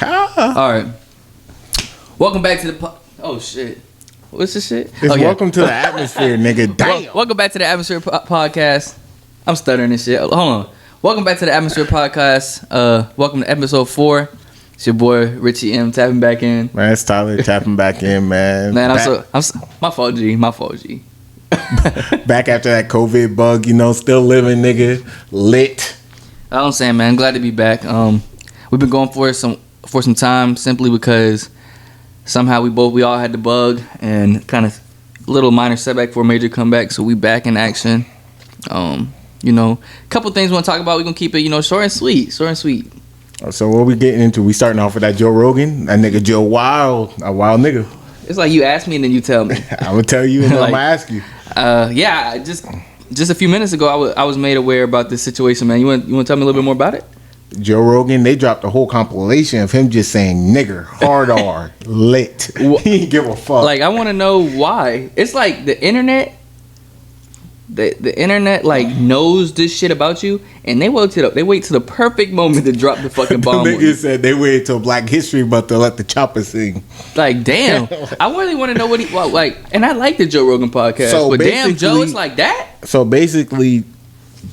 All right. Welcome back to the oh shit. What's this shit? It's welcome to the atmosphere, nigga. Damn. Welcome back to the Atmosphere Podcast. I'm stuttering this shit. Hold on. Welcome back to the Atmosphere Podcast. Welcome to episode 4. It's your boy Richie M tapping back in. Man, it's Tyler tapping back in, man. Man, I'm my fault, G. My fault, G. Back after that COVID bug, still living, nigga. Lit. I'm saying, man, glad to be back. We've been going for some time simply because somehow we all had the bug and kind of a little minor setback for a major comeback, so we back in action. A couple things we want to talk about. We're gonna keep it, short and sweet. So what we getting into? We starting off with that Joe Rogan, that nigga Joe Wild, a wild nigga. It's like you ask me and then you tell me. I'm gonna tell you and then I'm gonna ask you. Just a few minutes ago, I was made aware about this situation, man. You want to tell me a little bit more about it? Joe Rogan, they dropped a whole compilation of him just saying nigger, hard R, lit. He didn't give a fuck. Like, I want to know why. It's like the internet, the internet like knows this shit about you, and they wait to the perfect moment to drop the fucking bomb. The nigga said they waited till Black History Month to let the chopper sing. Like, damn, I really want to know what like. And I like the Joe Rogan podcast, so but damn, Joe, it's like that. So basically,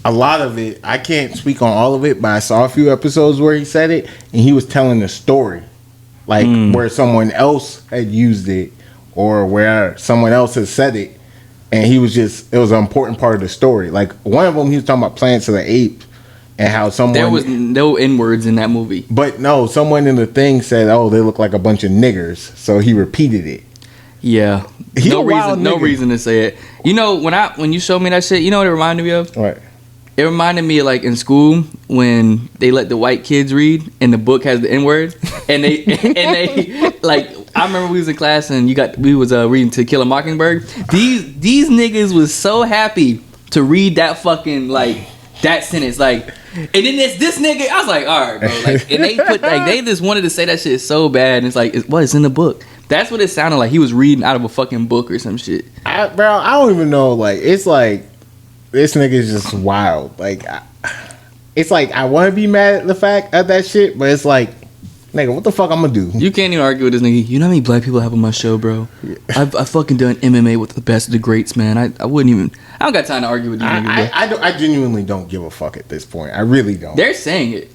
a lot of it, I can't speak on all of it, but I saw a few episodes where he said it, and he was telling a story, like where someone else had used it, or where someone else had said it, and it was an important part of the story. Like, one of them, he was talking about Planet of the Apes, and how there was no N-words in that movie. But no, someone in the thing said, oh, they look like a bunch of niggers, so he repeated it. Yeah. No reason to say it. When you showed me that shit, you know what it reminded me of? What? It reminded me of, like, in school when they let the white kids read and the book has the N-word, and they like, I remember we was in class and we was reading To Kill a Mockingbird. These niggas was so happy to read that fucking, like, that sentence, like, and then this nigga, I was like, all right, bro, like, and they just wanted to say that shit so bad, and it's like, it's in the book. That's what it sounded like. He was reading out of a fucking book or some shit. I don't even know. Like, it's like, this nigga is just wild. Like, it's like, I want to be mad at the fact of that shit, but it's like, nigga, what the fuck I'm gonna do? You can't even argue with this nigga. You know how many black people I have on my show, bro? Yeah. I've fucking done MMA with the best of the greats, man. I don't got time to argue with you niggas, bro. I genuinely don't give a fuck at this point. I really don't. They're saying it.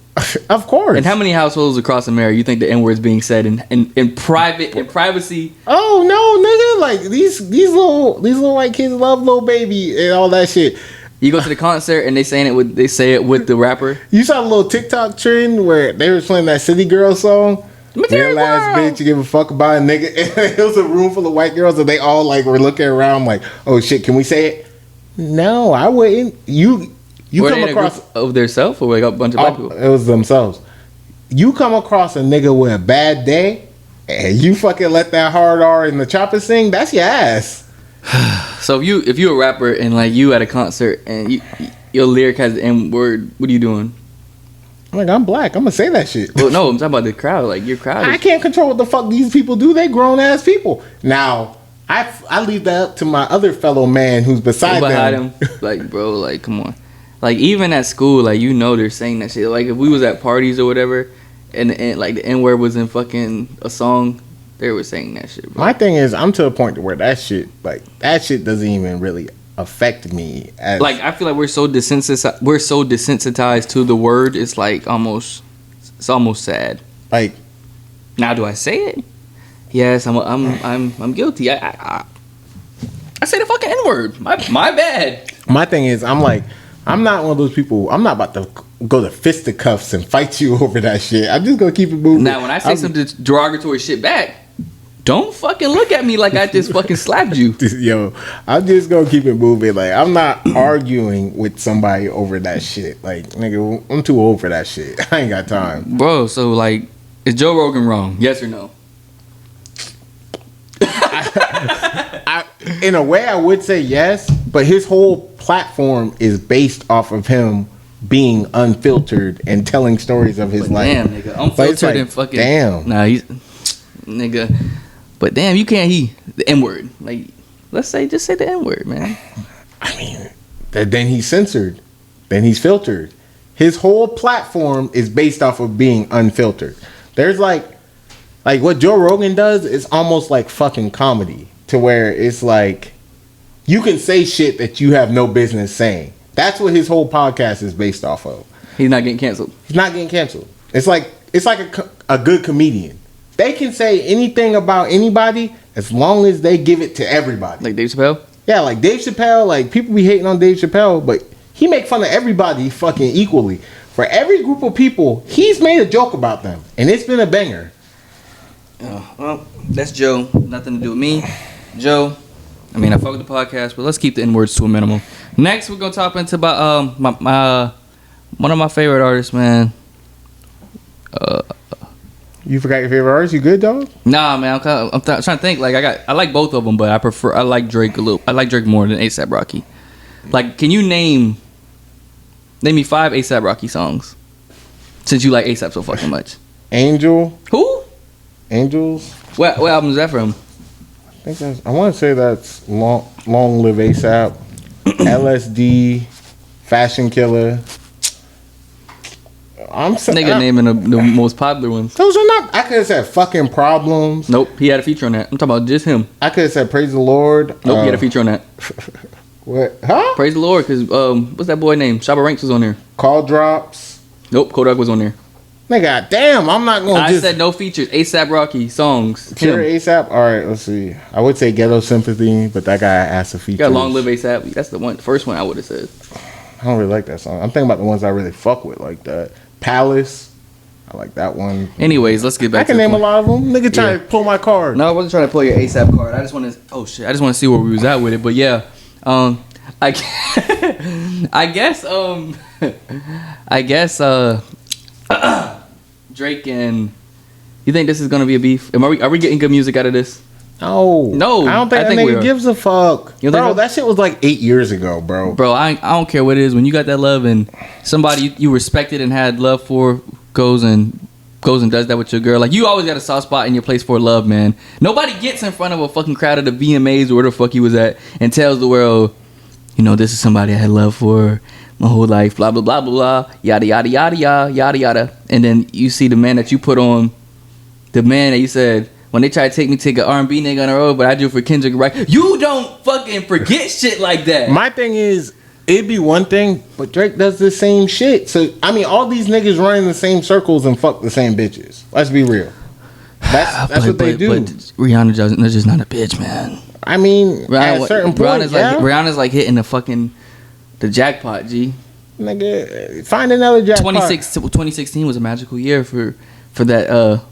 Of course. And how many households across America you think the N-word's being said in privacy? Oh no, nigga! Like, these little white kids love Lil Baby and all that shit. You go to the concert and they say it with the rapper. You saw the little TikTok trend where they were playing that City Girl song. Real ass bitch, you give a fuck about a nigga. And it was a room full of white girls and they all like were looking around like, oh shit, can we say it? No, I wouldn't. You were come they across of themselves or like a bunch of black people? It was themselves. You come across a nigga with a bad day and you fucking let that hard R in the chopper sing, that's your ass. So if you a rapper and like you at a concert and your lyric has the N word, what are you doing? Like, I'm black, I'm gonna say that shit. Well, no, I'm talking about the crowd. Like, your crowd. I can't control what the fuck these people do. They grown ass people. Now, I leave that up to my other fellow man who's beside them. Like, bro, like, come on. Like, even at school, like, they're saying that shit. Like, if we was at parties or whatever, and like the N word was in fucking a song, they were saying that shit, bro. My thing is, I'm to a point where that shit doesn't even really affect me. Like, I feel like we're so desensitized to the word. It's like almost sad. Like, now do I say it? Yes, I'm guilty. I say the fucking N word. My bad. My thing is, I'm not one of those people. I'm not about to go to fisticuffs and fight you over that shit. I'm just gonna keep it moving. Now, when I say some derogatory shit back, don't fucking look at me like I just fucking slapped you. Yo, I'm just gonna keep it moving. Like, I'm not arguing with somebody over that shit. Like, nigga, I'm too old for that shit. I ain't got time. Bro, so like, is Joe Rogan wrong? Yes or no? In a way, I would say yes, but his whole platform is based off of him being unfiltered and telling stories of his life. Damn, nigga, unfiltered and fucking. Damn. Nah, he's nigga. But damn, you can't the N word. Like, just say the N word, man. I mean, then he's censored. Then he's filtered. His whole platform is based off of being unfiltered. There's like what Joe Rogan does is almost like fucking comedy, to where it's like you can say shit that you have no business saying. That's what his whole podcast is based off of. He's not getting canceled. He's not getting canceled. It's like a good comedian. They can say anything about anybody as long as they give it to everybody. Like Dave Chappelle? Yeah, like Dave Chappelle. Like, people be hating on Dave Chappelle, but he make fun of everybody fucking equally. For every group of people, he's made a joke about them, and it's been a banger. Oh, well, that's Joe. Nothing to do with me. Joe, I mean, I fuck with the podcast, but let's keep the N-words to a minimum. Next, we're going to talk into about my one of my favorite artists, man. You forgot your favorite artist? You good, dog? Nah, man. I'm trying to think. Like, I like both of them, but I like Drake a little. I like Drake more than A$AP Rocky. Like, can you name me 5 A$AP Rocky songs? Since you like A$AP so fucking much. Angel. Who? Angels. What album is that from? I want to say that's Long Live A$AP, LSD, Fashion Killer. Naming the most popular ones. Those are not. I could have said Fucking Problems. Nope, he had a feature on that. I'm talking about just him. I could have said Praise the Lord. Nope, he had a feature on that. What? Huh? Praise the Lord, because what's that boy name? Shabba Ranks was on there. Call Drops. Nope, Kodak was on there. Nigga, damn, I'm not going to I said no features. A$AP Rocky songs. Pure A$AP? Alright, let's see. I would say Ghetto Sympathy, but that guy asked a feature. You got Long Live A$AP. That's the first one I would have said. I don't really like that song. I'm thinking about the ones I really fuck with like that. Palace. I like that one. Anyways, let's get back to I can name a lot of them. Nigga trying to pull my card. No, I wasn't trying to pull your A$AP card. I just want to... Oh, shit. I just want to see where we was at with it. But, yeah. I guess Drake and... You think this is going to be a beef? Are we getting good music out of this? No. I don't think that nigga gives a fuck. Bro, that shit was like 8 years ago, bro. Bro, I don't care what it is. When you got that love and somebody you respected and had love for goes and does that with your girl, like, you always got a soft spot in your place for love, man. Nobody gets in front of a fucking crowd at the VMAs or where the fuck he was at and tells the world, you know, this is somebody I had love for my whole life, blah, blah, blah, blah, blah, yada, yada, yada, yada, yada, yada. And then you see the man that you put on, the man that you said, when they try to take me to an R&B nigga on the road, but I do it for Kendrick, right? You don't fucking forget shit like that. My thing is, it'd be one thing, but Drake does the same shit. So, I mean, all these niggas run in the same circles and fuck the same bitches. Let's be real. That's what they do. But Rihanna's just not a bitch, man. I mean, at a certain point, Rihanna's like hitting the jackpot, G. Nigga, find another jackpot. 2016 was a magical year for that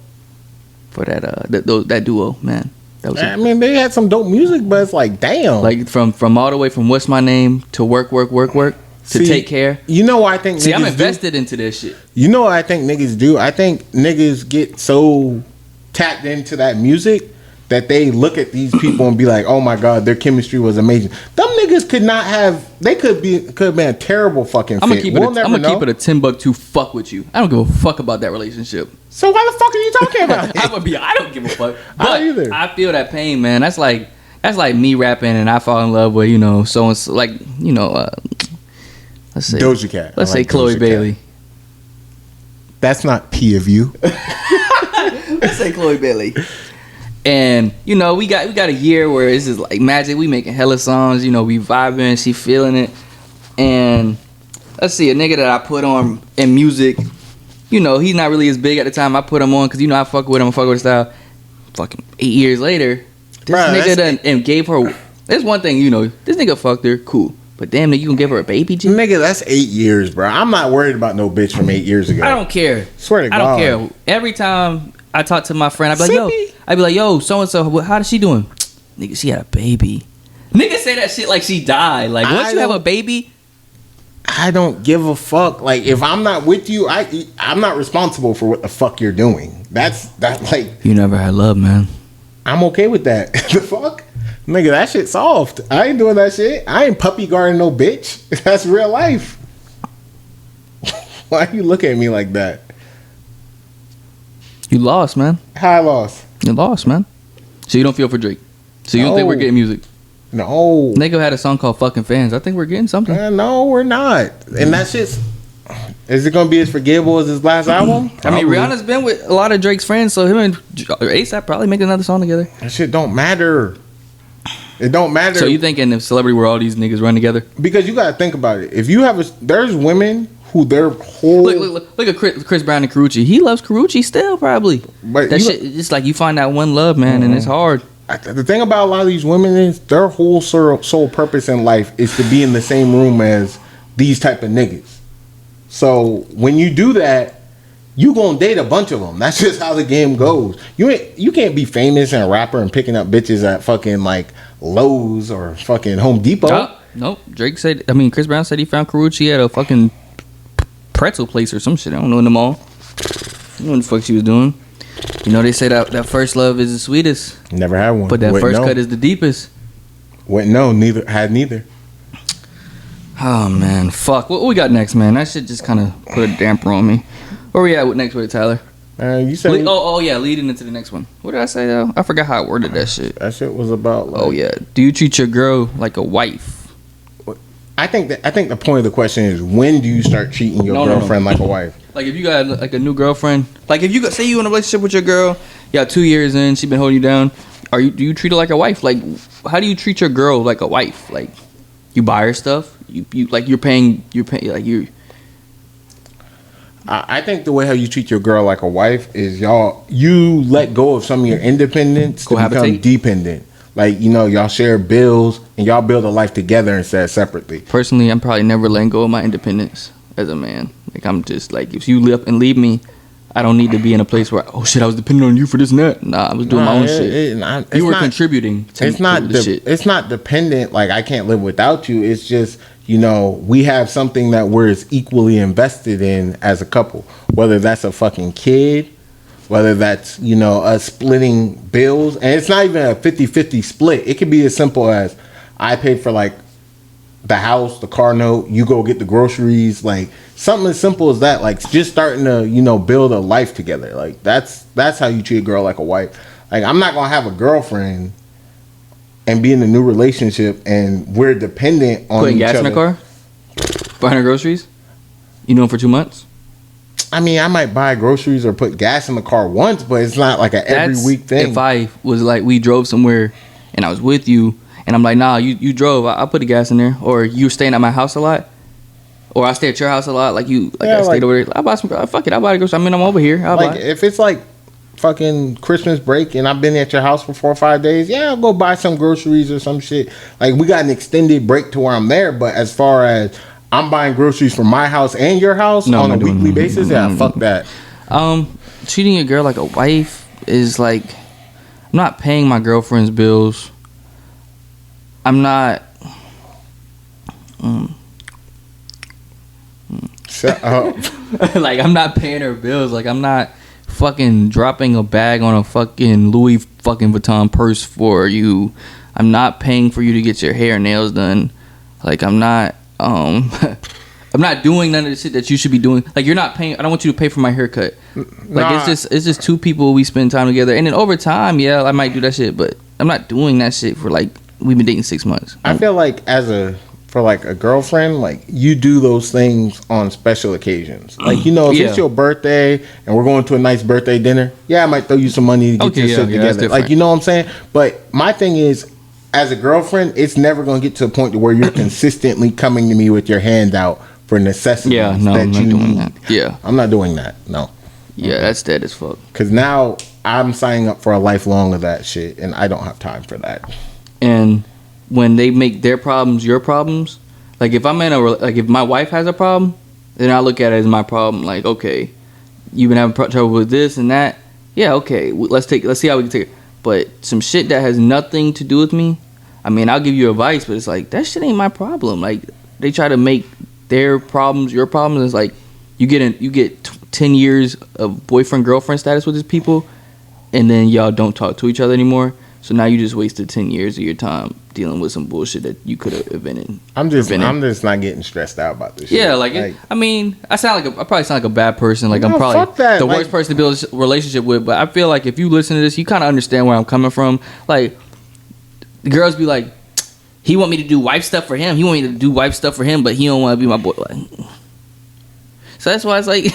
that duo, man. I mean, they had some dope music, but it's like, damn. Like from all the way from What's My Name to Work to Take Care. You know what I think? See, I'm invested into this shit. You know what I think niggas do? I think niggas get so tapped into that music that they look at these people and be like, oh my god, their chemistry was amazing. Them niggas could not have. They could have been a terrible fucking fit. I'm gonna keep it a Timbuktu fuck with you. I don't give a fuck about that relationship. So why the fuck are you talking about? I don't give a fuck. But I don't either. I feel that pain, man. That's like me rapping and I fall in love with, you know, so and so, like, you know, let's say Doja Cat. Let's say Chloe Bailey. That's not P of you. Let's say Chloe Bailey. And, you know, we got a year where it's just like magic. We making hella songs, you know, we vibing, she feeling it. And let's see, a nigga that I put on in music, you know, he's not really as big at the time I put him on, because, you know, I fuck with him, I fuck with his style. Fucking 8 years later, this nigga done and gave her. There's one thing, you know, this nigga fucked her, cool. But damn, you gonna give her a baby, G? Nigga, that's 8 years, bro. I'm not worried about no bitch from 8 years ago. I don't care. Swear to God. I don't care. Every time I talk to my friend, I'd be like, yo, so-and-so, how is she doing? Nigga, she had a baby. Nigga say that shit like she died. Like, once you have a baby, I don't give a fuck. Like, if I'm not with you, I'm not responsible for what the fuck you're doing. That's like, you never had love, man. I'm okay with that. The fuck? Nigga, that shit soft. I ain't doing that shit. I ain't puppy guarding no bitch. That's real life. Why you look at me like that? You lost, man. How I lost? You lost, man. So you don't feel for Drake. So you don't think we're getting music? No. Nigga had a song called Fucking Fans. I think we're getting something. No, we're not. And that shit's Is it gonna be as forgettable as his last album? I mean, Rihanna's been with a lot of Drake's friends, so him and ASAP probably make another song together. That shit don't matter. It don't matter. So you thinking if Celebrity where all these niggas run together? Because you gotta think about it. If you have there's women who their whole look at Chris Brown and Karrueche. He loves Karrueche still probably. But that shit, it's like you find that one love, man, and it's hard. The thing about a lot of these women is their whole sole purpose in life is to be in the same room as these type of niggas. So when you do that, you gonna date a bunch of them. That's just how the game goes. You can't be famous and a rapper and picking up bitches at fucking like Lowe's or fucking Home Depot. Nope. Chris Brown said he found Karrueche at a fucking pretzel place or some shit. I don't know in the mall. I don't know what the fuck she was doing. You know they say that first love is the sweetest. Never had one. But that first cut is the deepest. Neither. Oh man, fuck. What we got next, man? That shit just kind of put a damper on me. Where we at next with it, Tyler? You said leading into the next one. What did I say though? I forgot how I worded that shit. That shit was about do you treat your girl like a wife? I think the point of the question is, when do you start treating your girlfriend like a wife? Like if you got like a new girlfriend, like if you got, say you in a relationship with your girl, you got 2 years in, she been holding you down. Do you treat her like a wife? Like how do you treat your girl like a wife? Like you buy her stuff. You like you're paying like you. I think the way how you treat your girl like a wife is you let go of some of your independence to become dependent. Like, y'all share bills and y'all build a life together instead of separately. Personally, I'm probably never letting go of my independence as a man. Like, I'm just like, if you live and leave me, I don't need to be in a place where, oh shit, I was depending on you for this and that. Nah, I was doing my own shit. You were contributing to the shit. It's not dependent, like I can't live without you. It's just, we have something that we're equally invested in as a couple. Whether that's a fucking kid, whether that's, us splitting bills. And it's not even a 50-50 split. It could be as simple as I paid for like the house, the car note, you go get the groceries, like something as simple as that. Like just starting to, build a life together. Like that's how you treat a girl like a wife. Like I'm not gonna have a girlfriend and be in a new relationship and we're dependent on putting each gas other. in the car, buying her groceries. You know him for 2 months. I mean, I might buy groceries or put gas in the car once, but it's not like every week thing. If I was like, we drove somewhere and I was with you and I'm like, nah, you drove, I'll put the gas in there. Or you were staying at my house a lot, or I stay at your house a lot, like I stayed over there. I buy some, fuck it, I'll buy the groceries. I mean, I'm over here. I'll buy. If it's like fucking Christmas break and I've been at your house for 4 or 5 days, I'll go buy some groceries or some shit. Like we got an extended break to where I'm there, but as far as I'm buying groceries for my house and your house on a weekly basis, fuck that. Treating a girl like a wife is like, I'm not paying my girlfriend's bills. I'm not. Shut up. Like I'm not paying her bills. Like I'm not fucking dropping a bag on a fucking Louis fucking Vuitton purse for you. I'm not paying for you to get your hair and nails done. Like I'm not. I'm not doing none of the shit that you should be doing. Like you're not paying. I don't want you to pay for my haircut. Like it's just two people. We spend time together, and then over time, I might do that shit. But I'm not doing that shit for like we've been dating 6 months. I feel like for a girlfriend, like you do those things on special occasions. Like if it's your birthday and we're going to a nice birthday dinner, I might throw you some money to get your shit together. Like you know what I'm saying. But my thing is, as a girlfriend, it's never going to get to a point to where you're consistently coming to me with your hand out for necessities that I'm not doing that. Yeah. I'm not doing that. No. Yeah, that's dead as fuck. Because now I'm signing up for a lifelong of that shit, and I don't have time for that. And when they make their problems your problems, like if I'm in if my wife has a problem, then I look at it as my problem. Like, okay, you've been having trouble with this and that. Yeah, okay, let's see how we can take it. But some shit that has nothing to do with me, I mean, I'll give you advice, but it's like, that shit ain't my problem. Like, they try to make their problems your problems. It's like, you get 10 years of boyfriend-girlfriend status with these people, and then y'all don't talk to each other anymore. So now you just wasted 10 years of your time dealing with some bullshit that you could have invented. I'm just not getting stressed out about this shit. Yeah, I mean, I probably sound like a bad person. Like, I'm probably the worst person to build a relationship with. But I feel like if you listen to this, you kind of understand where I'm coming from. Like, the girls be like, he want me to do wife stuff for him. He want me to do wife stuff for him, but he don't want to be my boy. Like, So that's why it's like,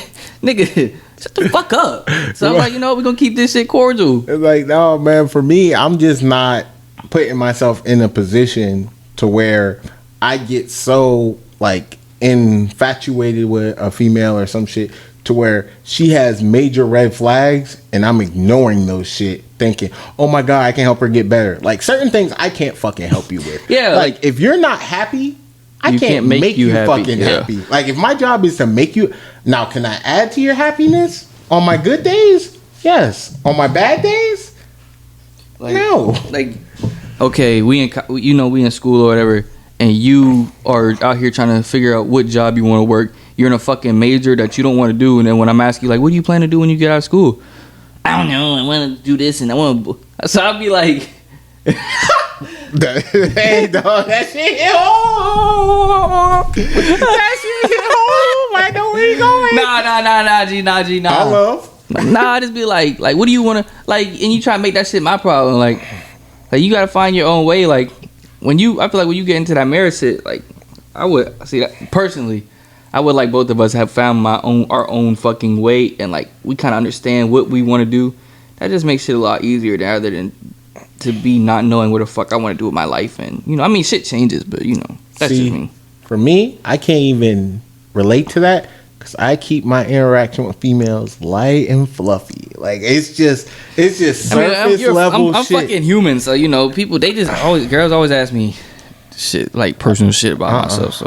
nigga, shut the fuck up. So I'm like, we're gonna keep this shit cordial. It's like, no, man, for me, I'm just not putting myself in a position to where I get so like infatuated with a female or some shit to where she has major red flags and I'm ignoring those shit thinking, oh my God, I can help her get better. Like certain things I can't fucking help you with. Yeah. Like if you're not happy, I can't make you fucking happy. Like if my job is to make you, now can I add to your happiness on my good days? Yes. On my bad days? Like, no. Like, okay, we in school or whatever, and you are out here trying to figure out what job you want to work. You're in a fucking major that you don't want to do, and then when I'm asking you, like, what do you plan to do when you get out of school? I don't know. I want to do this, and I want to. So I'll be like, hey, dog, that shit hit home. That shit hit home. I know where you going. Nah, G, nah. I love. Nah, I just be like, what do you want to, like, and you try to make that shit my problem. Like you got to find your own way. Like, I feel like when you get into that marriage shit, like, I would, see that, personally, I would like both of us have found our own fucking way, and like, we kind of understand what we want to do. That just makes shit a lot easier rather than to be not knowing what the fuck I want to do with my life. And, shit changes, but, that's just me. For me, I can't even relate to that because I keep my interaction with females light and fluffy. Like, it's just surface level I'm shit. fucking human, so, people, girls always ask me shit, like personal shit about myself. So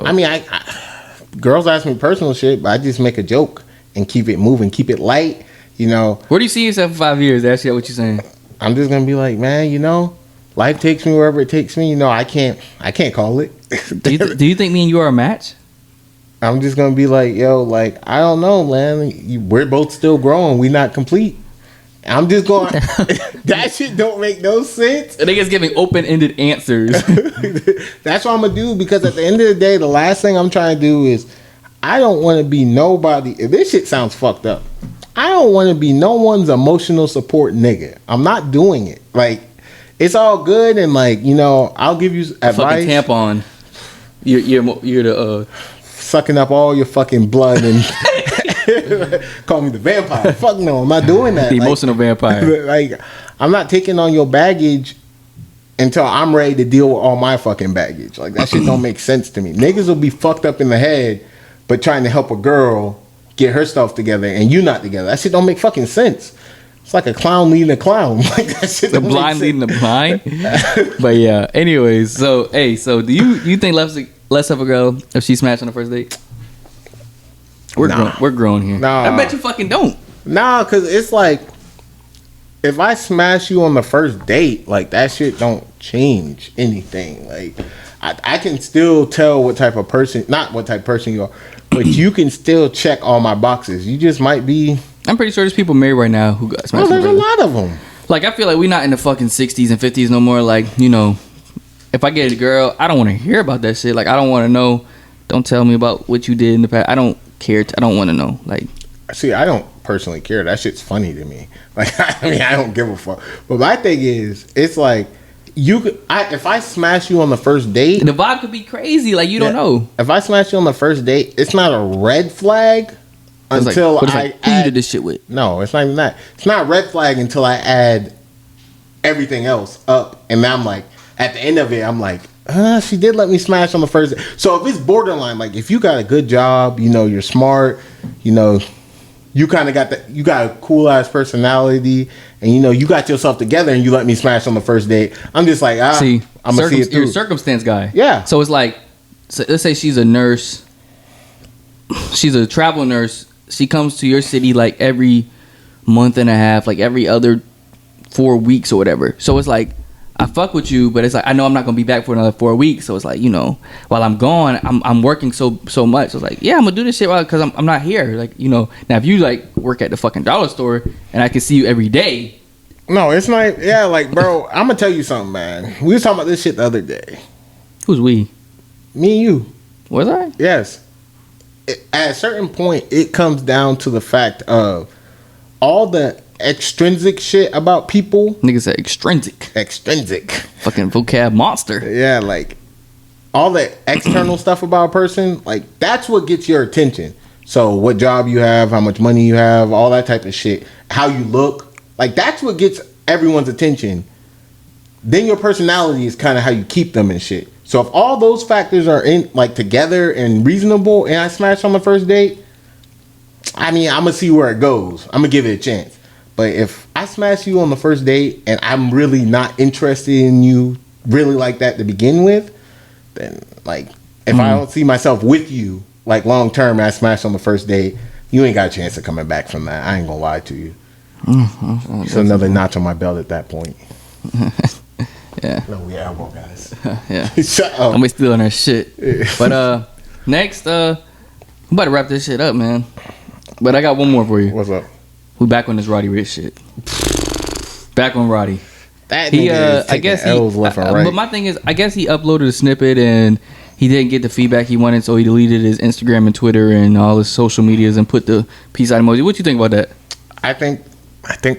girls ask me personal shit, but I just make a joke and keep it moving, keep it light, Where do you see yourself in 5 years? That's what you're saying. I'm just gonna be like, man, life takes me wherever it takes me. I can't call it. Do you think me and you are a match? I'm just gonna be like, yo, like, I don't know, man. We're both still growing. We not complete. I'm just going. That shit don't make no sense. I think it's giving open-ended answers. That's what I'm gonna do, because at the end of the day, the last thing I'm trying to do is, I don't want to be nobody. If this shit sounds fucked up, I don't want to be no one's emotional support nigga. I'm not doing it. Like, it's all good, and like, I'll give you advice. Fucking tampon. You're the sucking up all your fucking blood and call me the vampire. Fuck no, I'm not doing that. The emotional vampire. Like, I'm not taking on your baggage until I'm ready to deal with all my fucking baggage. Like, that shit don't make sense to me. Niggas will be fucked up in the head, but trying to help a girl get her stuff together and you not together. That shit don't make fucking sense. It's like a clown leading a clown. Like, that shit the don't blind make leading the blind. But yeah. Anyways, so do you think less of a girl if she smashed on the first date? We're grown here. Nah. I bet you fucking don't. Nah, cause it's like, if I smash you on the first date, like, that shit don't change anything. Like, I can still tell what type of person, not what type of person you are, but you can still check all my boxes. You just might be. I'm pretty sure there's people married right now who got smashed. Well, there's a lot of them. Like, I feel like we're not in the fucking 60s and 50s no more. Like, if I get a girl, I don't want to hear about that shit. Like, I don't want to know. Don't tell me about what you did in the past. I don't care. I don't want to know. Like, see, I don't personally care. That shit's funny to me. Like, I don't give a fuck. But my thing is, it's like, if I smash you on the first date, the vibe could be crazy. Like, you don't know. If I smash you on the first date, it's not a red flag until who you did this shit with. No, it's not even that. It's not a red flag until I add everything else up, and now I'm like, at the end of it, I'm like, she did let me smash on the first day. So if it's borderline, like, if you got a good job, you're smart, you kind of you got a cool ass personality, and you got yourself together, and you let me smash on the first date, I'm just like, I'm gonna see it through. You're a circumstance guy. Yeah. So it's like, let's say she's a nurse, she's a travel nurse. She comes to your city like every month and a half, like every other 4 weeks or whatever. So it's like, I fuck with you, but it's like, I know I'm not gonna be back for another 4 weeks. So it's like, while I'm gone, I'm working so much. So it's like, yeah, I'm gonna do this shit because I'm not here. Like, now if you like work at the fucking dollar store and I can see you every day. No, it's not. Yeah, like, bro, I'm gonna tell you something, man. We was talking about this shit the other day. Who's we? Me and you. Was I? Yes. At a certain point, it comes down to the fact of all the extrinsic shit about people. Niggas say extrinsic. Fucking vocab monster. Yeah, like, all the external stuff about a person, like, that's what gets your attention. So what job you have, how much money you have, all that type of shit, how you look, like that's what gets everyone's attention. Then your personality is kind of how you keep them and shit. So if all those factors are in like together and reasonable, and I smash on the first date, I mean, I'm gonna see where it goes. I'm gonna give it a chance. But if I smash you on the first date and I'm really not interested in you really like that to begin with, then like if I don't see myself with you like long term and I smash on the first date, you ain't got a chance of coming back from that. I ain't gonna lie to you. It's another notch on my belt at that point. Yeah. No, we elbow guys. Yeah. Shut up. I'm still on that shit. But next, I'm about to wrap this shit up, man. But I got one more for you. What's up? We back on this Roddy Ricch shit. Back on Roddy. That nigga is taking L's left and right. But my thing is, I guess he uploaded a snippet and he didn't get the feedback he wanted, so he deleted his Instagram and Twitter and all his social medias and put the peace out emoji. What you think about that? I think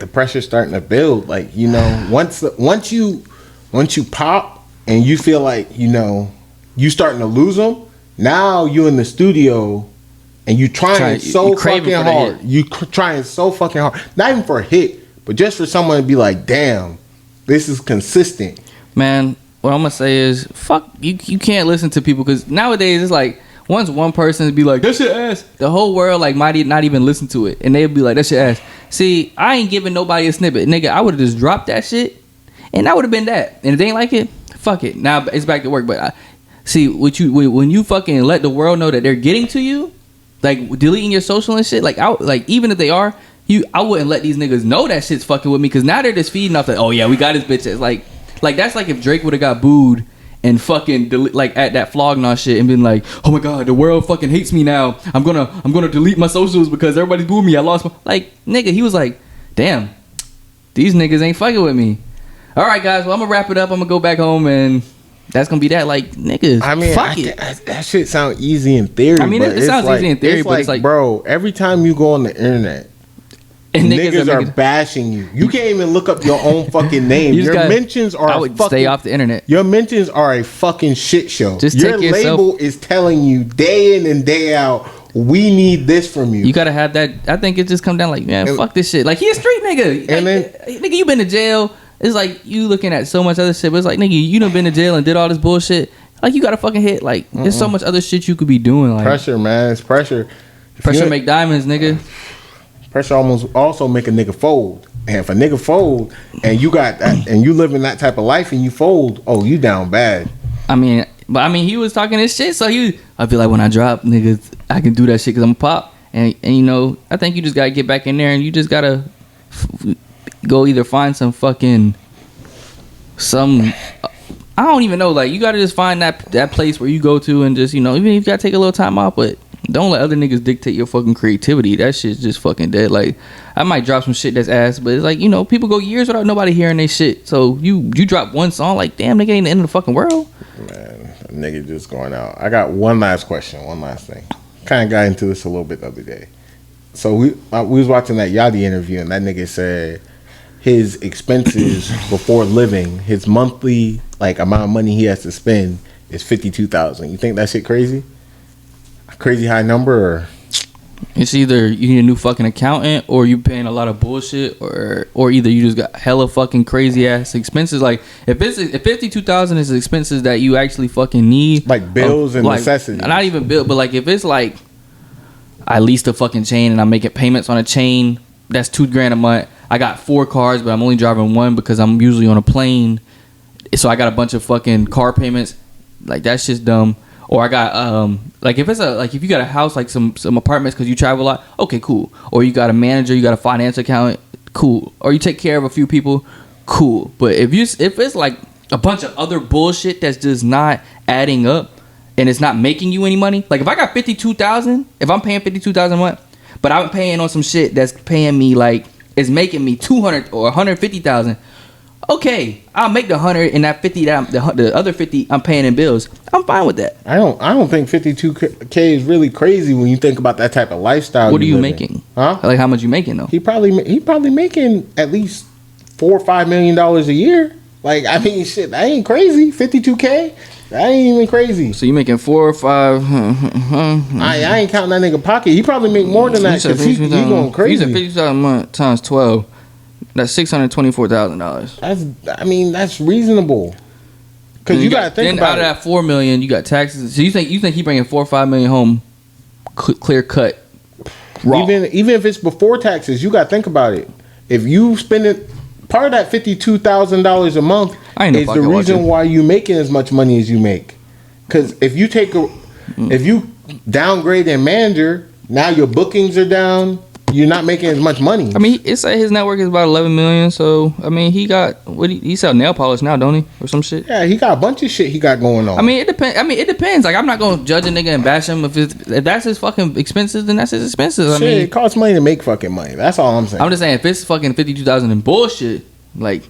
the pressure's starting to build. Like, you know, once you pop and you feel like, you know, you starting to lose them, now you in the studio and you trying so fucking hard. You trying so fucking hard. Not even for a hit, but just for someone to be like, damn, this is consistent. Man, what I'm gonna say is, fuck, you can't listen to people, because nowadays it's like, once one person be like, that shit ass, the whole world like might not even listen to it, and they'll be like, that shit ass. See, I ain't giving nobody a snippet, nigga. I would have just dropped that shit, and that would have been that. And if they ain't like it, fuck it. Now it's back to work. But see, when you fucking let the world know that they're getting to you, like deleting your social and shit, like even if they are, I wouldn't let these niggas know that shit's fucking with me, because now they're just feeding off that. Oh yeah, we got his bitches. Like that's like if Drake would have got booed and fucking like at that Flognaw shit and been like, oh my god, the world fucking hates me now. I'm gonna delete my socials because everybody's booing me. I lost my nigga. He was like, damn, these niggas ain't fucking with me. All right, guys. Well, I'm gonna wrap it up. I'm gonna go back home, and that's gonna be that. Like, niggas, I mean, fuck it. That shit sound easy in theory. I mean, it sounds easy in theory, but it's like, bro, every time you go on the internet, and niggas are bashing you. You can't even look up your own fucking name. Your mentions are. I would stay off the internet. Your mentions are a fucking shit show. Just your label is telling you day in and day out, we need this from you. You gotta have that. I think it just come down like, man, fuck this shit. Like, he a street nigga. And like, then, nigga, you been to jail. It's like you looking at so much other shit, but it's like, nigga, you done been to jail and did all this bullshit. Like, you gotta fucking hit. Like, there's so much other shit you could be doing. Like, pressure, man. It's pressure. Pressure make diamonds, nigga. Pressure also make a nigga fold. And if a nigga fold and you got that and you live in that type of life and you fold, oh, you down bad. I mean, he was talking his shit, so I feel like when I drop, niggas, I can do that shit because I'm a pop. And you know, I think you just gotta get back in there and you just gotta go either find some fucking I don't even know, like, you gotta just find that place where you go to and just, you know, even if you gotta take a little time off, but don't let other niggas dictate your fucking creativity. That shit's just fucking dead. Like, I might drop some shit that's ass, but it's like, you know, people go years without nobody hearing their shit. So you drop one song, like, damn, nigga, ain't the end of the fucking world. Man, a nigga just going out. I got one last question, one last thing. Kind of got into this a little bit the other day. So we was watching that Yachty interview, and that nigga said his expenses before living, his monthly like amount of money he has to spend is $52,000. You think that shit crazy? A crazy high number? Or? It's either you need a new fucking accountant, or you paying a lot of bullshit, or either you just got hella fucking crazy ass expenses. Like, if $52,000 is expenses that you actually fucking need, like bills and like, necessities. Not even bill, but like if it's like I leased a fucking chain and I'm making payments on a chain, that's $2,000 a month. I got 4 cars, but I'm only driving one because I'm usually on a plane, so I got a bunch of fucking car payments. Like, that's just dumb. Or I got like if you got a house, like some apartments because you travel a lot, okay, cool. Or you got a manager, you got a finance accountant, cool. Or you take care of a few people, cool. But if it's like a bunch of other bullshit that's just not adding up and it's not making you any money, like if I got $52,000, if I'm paying $52,000 a month, but I'm paying on some shit that's paying me like it's making me $200,000 or $150,000. Okay, I'll make the 100 and that 50 the other 50 I'm paying in bills. I'm fine with that. I don't think 52K is really crazy when you think about that type of lifestyle. What are you making? Huh? Like, how much you making though? He probably making at least $4 or $5 million a year. Like, I mean, shit, that ain't crazy. $52K. That ain't even crazy. So you making 4 or 5? I ain't counting that nigga pocket. He probably make more than that because he going crazy. He said 50,000 a month times 12. That's $624,000. That's reasonable. Because you gotta think about it. Then out of that $4 million, you got taxes. So you think he bringing $4 or $5 million home, clear cut, raw. Even if it's before taxes, you gotta think about it. If you spend it, part of that $52,000 a month is the reason why you making as much money as you make. Because if you if you downgrade a manager, now your bookings are down. You're not making as much money. I mean, it's like his network is about 11 million. So I mean, he got he sell nail polish now, don't he, or some shit? Yeah, he got a bunch of shit he got going on. I mean, it depends. Like, I'm not gonna judge a nigga and bash him if that's his fucking expenses. Then that's his expenses. Shit, I mean, it costs money to make fucking money. That's all I'm saying. I'm just saying, if it's fucking 52,000 in bullshit, like,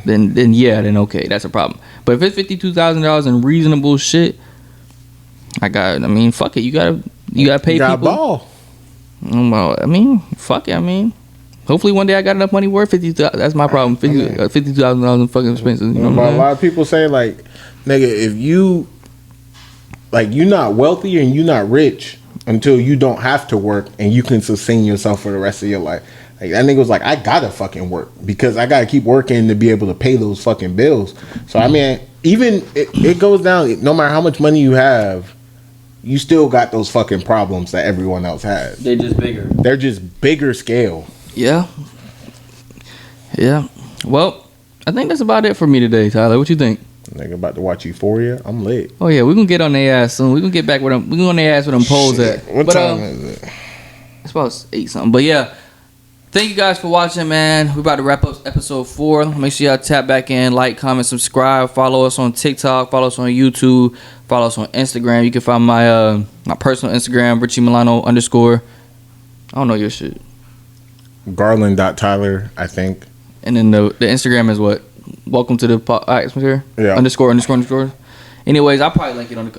then okay, that's a problem. But if it's $52,000 in reasonable shit, fuck it. You gotta pay you got people. Ball. Well, fuck it. Hopefully one day I got enough money worth 50,000. That's my problem. $50,000 in fucking expenses. You know what a lot of people say, like, nigga, if you you're not wealthy and you're not rich until you don't have to work and you can sustain yourself for the rest of your life. Like, that nigga was like, I gotta fucking work because I gotta keep working to be able to pay those fucking bills. So even it goes down. No matter how much money you have, you still got those fucking problems that everyone else has. They're just bigger. They're just bigger scale. Yeah. Well, I think that's about it for me today, Tyler. What you think? Nigga about to watch Euphoria. I'm lit. Oh yeah, we're gonna get on their ass soon. We're gonna get back with them. We're gonna on their ass with them polls at. What time is it? It's about 8 something. But yeah. Thank you guys for watching, man. We're about to wrap up episode 4. Make sure y'all tap back in, like, comment, subscribe. Follow us on TikTok. Follow us on YouTube. Follow us on Instagram. You can find my personal Instagram, Richie Milano _. I don't know your shit. Garland.Tyler, I think. And then the Instagram is what? Welcome to the atmosphere? Yeah. ___. Anyways, I'll probably link it on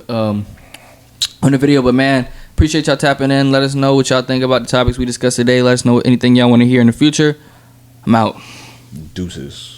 the video. But, man, appreciate y'all tapping in. Let us know what y'all think about the topics we discussed today. Let us know anything y'all want to hear in the future. I'm out. Deuces.